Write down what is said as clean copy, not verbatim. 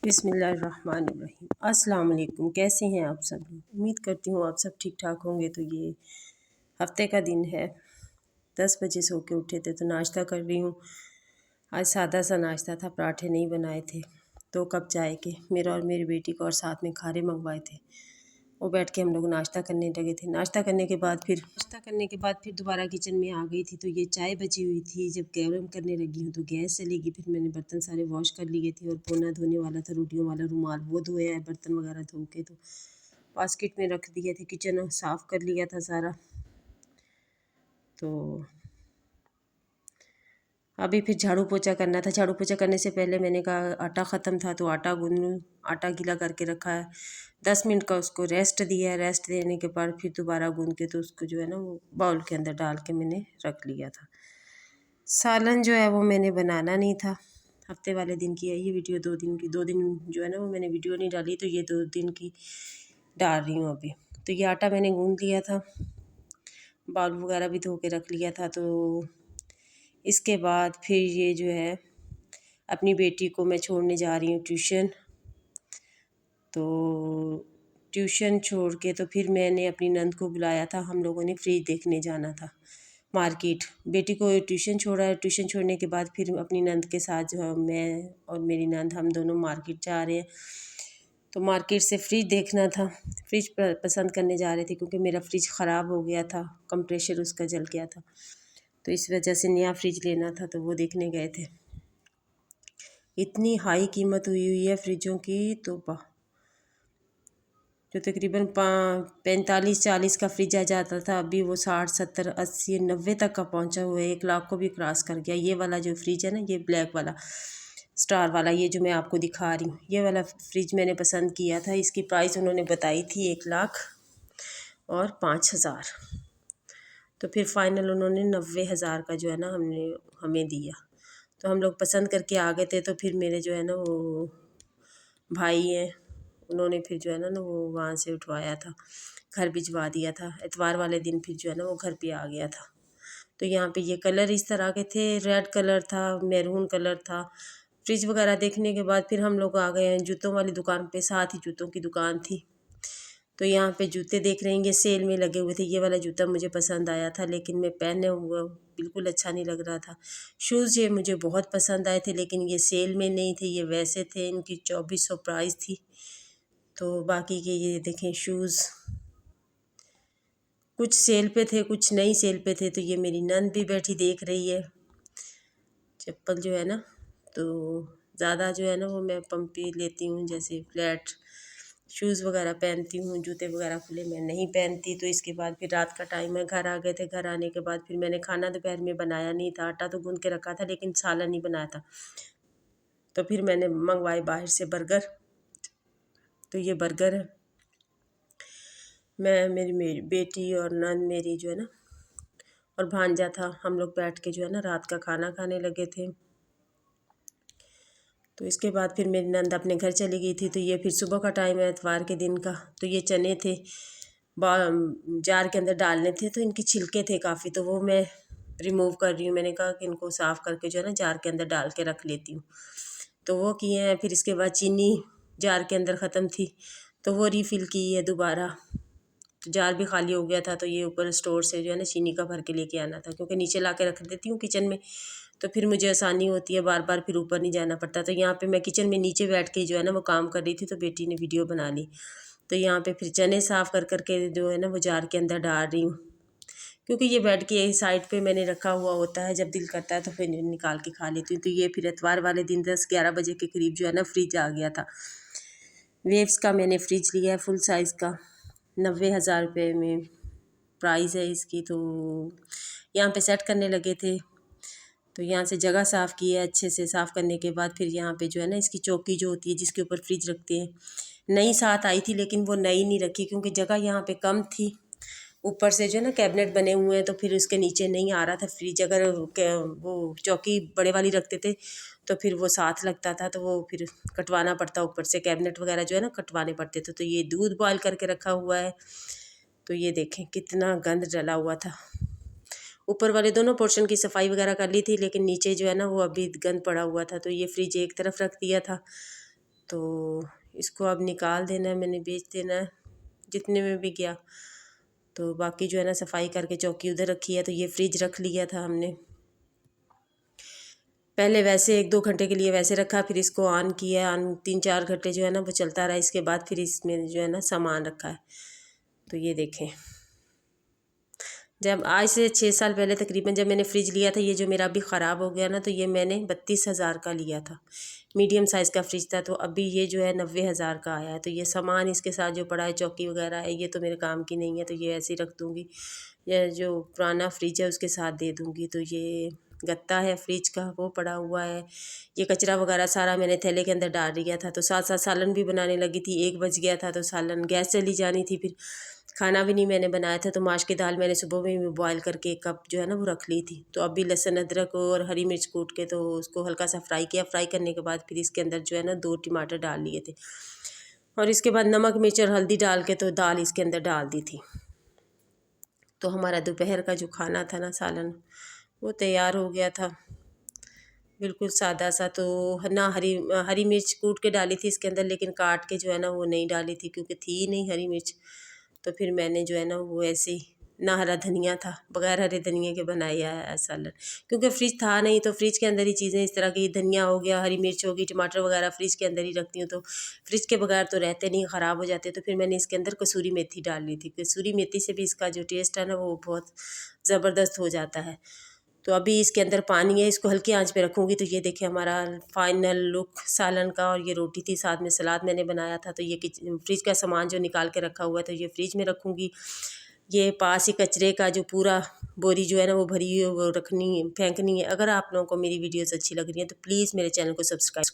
बिस्मिल्लाहिर्रहमानिर्रहीम। अस्सलाम वालेकुम। कैसे हैं आप सब लोग? उम्मीद करती हूँ आप सब ठीक ठाक होंगे। तो ये हफ्ते का दिन है, 10 बजे सो के उठे थे तो नाश्ता कर रही हूँ। आज सादा सा नाश्ता था, पराठे नहीं बनाए थे, 2 कप चाय के, मेरा और मेरी बेटी को, और साथ में खारे मंगवाए थे। वो बैठ के हम लोग नाश्ता करने लगे थे। नाश्ता करने के बाद फिर दोबारा किचन में आ गई थी। तो ये चाय बची हुई थी, जब गर्म करने लगी हूँ तो गैस चली गई। फिर मैंने बर्तन सारे वॉश कर लिए थे और पोना धोने वाला था, रोटियों वाला रुमाल, वो धोया है, बर्तन वगैरह धो के तो बास्केट में रख दिए थे। किचन साफ़ कर लिया था सारा। तो अभी फिर झाड़ू पोछा करना था। झाड़ू पोछा करने से पहले मैंने कहा आटा ख़त्म था तो आटा गूंद लूँ। आटा गीला करके रखा है, 10 मिनट का उसको रेस्ट दिया है। रेस्ट देने के बाद फिर दोबारा गूंद के तो उसको जो है ना वो बाउल के अंदर डाल के मैंने रख लिया था। सालन जो है वो मैंने बनाना नहीं था, हफ्ते वाले दिन की है ये वीडियो। 2 दिन जो है ना वो मैंने वीडियो नहीं डाली, तो ये 2 दिन की डाल रही हूँ अभी। तो ये आटा मैंने गूंद लिया था, बाउल वगैरह भी धो के रख लिया था। तो इसके बाद फिर ये जो है अपनी बेटी को मैं छोड़ने जा रही हूँ ट्यूशन। तो ट्यूशन छोड़ के तो फिर मैंने अपनी नंद को बुलाया था, हम लोगों ने फ्रिज देखने जाना था मार्केट। बेटी को ट्यूशन छोड़ा, ट्यूशन छोड़ने के बाद फिर अपनी नंद के साथ जो है मैं और मेरी नंद हम दोनों मार्केट जा रहे हैं। तो मार्केट से फ्रिज देखना था, फ्रिज पसंद करने जा रहे थे क्योंकि मेरा फ्रिज ख़राब हो गया था, कंप्रेशर उसका जल गया था। तो इस वजह से नया फ्रिज लेना था, तो वो देखने गए थे। इतनी हाई कीमत हुई है फ्रिजों की, तो जो तकरीबन 45-40 का फ्रिज आ जाता था, अभी वो 60, 70, 80, 90 तक का पहुंचा हुआ है। 1 लाख को भी क्रॉस कर गया। ये वाला जो फ्रिज है ना, ये ब्लैक वाला स्टार वाला, ये जो मैं आपको दिखा रही हूँ, ये वाला फ्रिज मैंने पसंद किया था। इसकी प्राइस उन्होंने बताई थी 1,05,000। तो फिर फाइनल उन्होंने 90,000 का जो है ना हमें दिया। तो हम लोग पसंद करके आ गए थे। तो फिर मेरे जो है ना वो भाई हैं, उन्होंने फिर जो है ना वो वहाँ से उठवाया था, घर भिजवा दिया था। इतवार वाले दिन फिर जो है ना वो घर पे आ गया था। तो यहाँ पे ये कलर इस तरह के थे, रेड कलर था, मैरून कलर था। फ्रिज वगैरह देखने के बाद फिर हम लोग आ गए हैं जूतों वाली दुकान पे, साथ ही जूतों की दुकान थी। तो यहाँ पे जूते देख रहे हैं, ये सेल में लगे हुए थे। ये वाला जूता मुझे पसंद आया था, लेकिन मैं पहने हुआ बिल्कुल अच्छा नहीं लग रहा था। शूज़ ये मुझे बहुत पसंद आए थे, लेकिन ये सेल में नहीं थे, ये वैसे थे। इनकी 2400 प्राइस थी। तो बाकी के ये देखें शूज़, कुछ सेल पे थे, कुछ नहीं सेल पे थे। तो ये मेरी नंद भी बैठी देख रही है चप्पल जो है ना। तो ज़्यादा जो है ना वो मैं पंपी लेती हूँ, जैसे फ्लैट शूज़ वगैरह पहनती हूँ, जूते वगैरह खुले मैं नहीं पहनती। तो इसके बाद फिर रात का टाइम है, घर आ गए थे। घर आने के बाद फिर मैंने खाना दोपहर में बनाया नहीं था, आटा तो गूंद के रखा था, लेकिन सालन नहीं बनाया था। तो फिर मैंने मंगवाए बाहर से बर्गर। तो ये बर्गर है, मैं मेरी बेटी और नंद मेरी जो है ना और भांजा था, हम लोग बैठ के जो है ना रात का खाना खाने लगे थे। तो इसके बाद फिर मेरी नंद अपने घर चली गई थी। तो ये फिर सुबह का टाइम है इतवार के दिन का। तो ये चने थे, जार के अंदर डालने थे, तो इनके छिलके थे काफ़ी, तो वो मैं रिमूव कर रही हूँ। मैंने कहा कि इनको साफ़ करके जो है ना जार के अंदर डाल के रख लेती हूँ। तो वो किए हैं। फिर इसके बाद चीनी जार के अंदर ख़त्म थी, तो वो रीफ़िल की है दोबारा। तो जार भी खाली हो गया था, तो ये ऊपर स्टोर से जो है ना चीनी का भर के लेके आना था, क्योंकि नीचे ला के रख देती हूँ किचन में, तो फिर मुझे आसानी होती है, बार बार फिर ऊपर नहीं जाना पड़ता। तो यहाँ पे मैं किचन में नीचे बैठ के जो है ना वो काम कर रही थी, तो बेटी ने वीडियो बना ली। तो यहाँ पे फिर चने साफ़ कर करके जो है ना वो जार के अंदर डाल रही हूँ, क्योंकि ये बेड के यही साइड पे मैंने रखा हुआ होता है, जब दिल करता है तो फिर निकाल के खा लेती हूँ। तो ये फिर इतवार वाले दिन 10-11 बजे के करीब जो है ना फ्रिज आ गया था। वेव्स का मैंने फ्रिज लिया है, फुल साइज़ का, 90,000 रुपये में प्राइस है इसकी। तो यहाँ पे सेट करने लगे थे। तो यहाँ से जगह साफ़ की है अच्छे से। साफ़ करने के बाद फिर यहाँ पे जो है ना इसकी चौकी जो होती है जिसके ऊपर फ्रिज रखते हैं, नई साथ आई थी, लेकिन वो नई नहीं रखी क्योंकि जगह यहाँ पे कम थी। ऊपर से जो है ना कैबिनेट बने हुए हैं, तो फिर उसके नीचे नहीं आ रहा था फ्रिज। अगर वो चौकी बड़े वाली रखते थे तो फिर वो साथ लगता था, तो वो फिर कटवाना पड़ता, ऊपर से कैबिनेट वगैरह जो है ना कटवाने पड़ते थे। तो ये दूध बॉयल करके रखा हुआ है। तो ये देखें कितना गंद डला हुआ था। ऊपर वाले दोनों पोर्शन की सफाई वगैरह कर ली थी, लेकिन नीचे जो है ना वो अभी गंद पड़ा हुआ था। तो ये फ्रिज एक तरफ रख दिया था। तो इसको अब निकाल देना है, मैंने बेच देना है जितने में भी गया। तो बाकी जो है ना सफाई करके चौकी उधर रखी है। तो ये फ्रिज रख लिया था हमने पहले, वैसे 1-2 घंटे के लिए वैसे रखा, फिर इसको ऑन किया, 3-4 घंटे जो है ना वो चलता रहा। इसके बाद फिर इसमें जो है ना सामान रखा है। तो ये देखें, जब आज से 6 साल पहले तकरीबन जब मैंने फ्रिज लिया था, ये जो मेरा अभी ख़राब हो गया ना, तो ये मैंने 32,000 का लिया था, मीडियम साइज़ का फ्रिज था। तो अभी ये जो है 90,000 का आया है। तो ये सामान इसके साथ जो पड़ा है, चौकी वगैरह है, ये तो मेरे काम की नहीं है, तो ये ऐसे ही रख दूँगी। ये जो पुराना फ्रिज है उसके साथ दे दूँगी। तो ये गत्ता है फ्रिज का, वो पड़ा हुआ है। ये कचरा वगैरह सारा मैंने थैले के अंदर डाल दिया था। तो साथ साथ सालन भी बनाने लगी थी, 1 बज गया था, तो सालन गैस चली जानी थी, फिर खाना भी नहीं मैंने बनाया था। तो माश की दाल मैंने सुबह में बॉयल करके 1 कप जो है ना वो रख ली थी। तो अभी लहसुन अदरक और हरी मिर्च कूट के तो उसको हल्का सा फ्राई किया। फ्राई करने के बाद फिर इसके अंदर जो है ना 2 टमाटर डाल लिए थे, और इसके बाद नमक मिर्च और हल्दी डाल के तो दाल इसके अंदर डाल दी थी। तो हमारा दोपहर का जो खाना था ना, सालन, वो तैयार हो गया था, बिल्कुल सादा सा। तो ना हरी मिर्च कूट के डाली थी इसके अंदर, लेकिन काट के जो है ना वो नहीं डाली थी, क्योंकि थी ही नहीं हरी मिर्च। तो फिर मैंने जो है ना वो ऐसे ही, ना हरा धनिया था, बगैर हरे धनिया के बनाया है सालन, क्योंकि फ्रिज था नहीं। तो फ्रिज के अंदर ही चीज़ें इस तरह की, धनिया हो गया, हरी मिर्च होगी, टमाटर वगैरह फ्रिज के अंदर ही रखती हूँ। तो फ्रिज के बगैर तो रहते नहीं, ख़राब हो जाते। तो फिर मैंने इसके अंदर कसूरी मेथी डाल ली थी। कसूरी मेथी से भी इसका जो टेस्ट है ना वो बहुत ज़बरदस्त हो जाता है। तो अभी इसके अंदर पानी है, इसको हल्की आंच पे रखूँगी। तो ये देखिए हमारा फाइनल लुक सालन का। और ये रोटी थी, साथ में सलाद मैंने बनाया था। तो ये फ्रिज का सामान जो निकाल के रखा हुआ है, तो ये फ्रिज में रखूँगी। ये पास ही कचरे का जो पूरा बोरी जो है ना वो भरी हुई है, वो रखनी, फेंकनी है। अगर आप लोगों को मेरी वीडियोस अच्छी लग रही हैं तो प्लीज़ मेरे चैनल को सब्सक्राइब